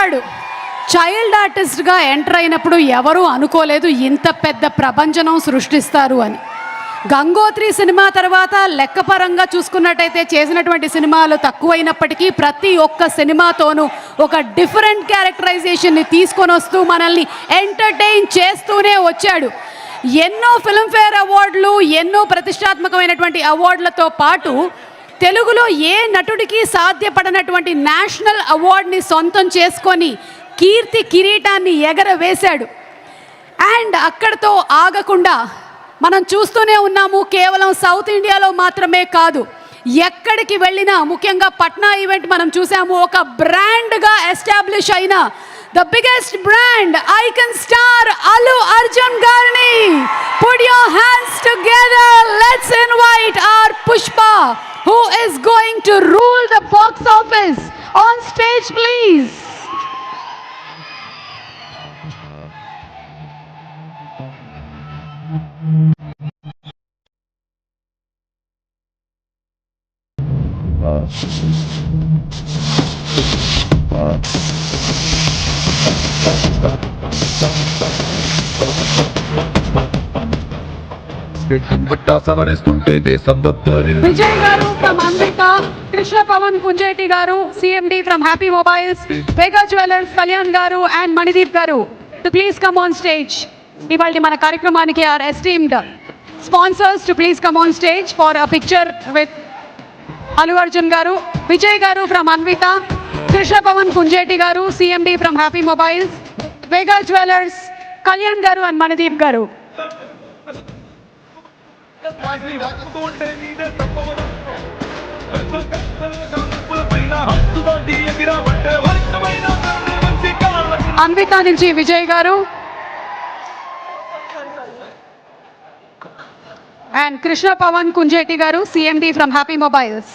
పిల్లవాడు చైల్డ్ ఆర్టిస్ట్గా ఎంటర్ అయినప్పుడు ఎవరూ అనుకోలేదు ఇంత పెద్ద ప్రపంచం సృష్టిస్తారు అని. గంగోత్రి సినిమా తర్వాత లెక్కపరంగా చూసుకున్నట్టయితే చేసినటువంటి సినిమాలు తక్కువైనప్పటికీ ప్రతి ఒక్క సినిమాతోనూ ఒక డిఫరెంట్ క్యారెక్టరైజేషన్ని తీసుకొని వస్తూ మనల్ని ఎంటర్టైన్ చేస్తూనే వచ్చాడు. ఎన్నో ఫిల్మ్ఫేర్ అవార్డులు, ఎన్నో ప్రతిష్టాత్మకమైనటువంటి అవార్డులతో పాటు తెలుగులో ఏ నటుడికి సాధ్యపడనటువంటి నేషనల్ అవార్డుని సొంతం చేసుకొని కీర్తి కిరీటాన్ని ఎగరవేశాడు. అండ్ అక్కడితో ఆగకుండా మనం చూస్తూనే ఉన్నాము. కేవలం సౌత్ ఇండియాలో మాత్రమే కాదు, ఎక్కడికి వెళ్ళినా, ముఖ్యంగా పట్నా ఈవెంట్ మనం చూసాము, ఒక బ్రాండ్గా ఎస్టాబ్లిష్ అయిన the biggest brand icon star Allu Arjun గారిని put your hands together. Let's invite our Pushpa who is going to rule the box office on stage, please. Vijay garu from Anvita, Krishna Pavan Punjeti garu, CMD from Happy Mobiles, Vega Jewelers Kalyan garu and Manideep garu to please come on stage. Ivaldi mana karyakramaniki our esteemed sponsors to please come on stage for a picture with Allu Arjun garu, Vijay garu from Anvita, Krishna Pavan Punjeti garu, CMD from Happy Mobiles, Vega Jewelers Kalyan garu and Manideep garu. Anvitha నుంచి విజయ్ గారు and Krishna Pawan Kunjeti గారు, CMD from happy mobiles.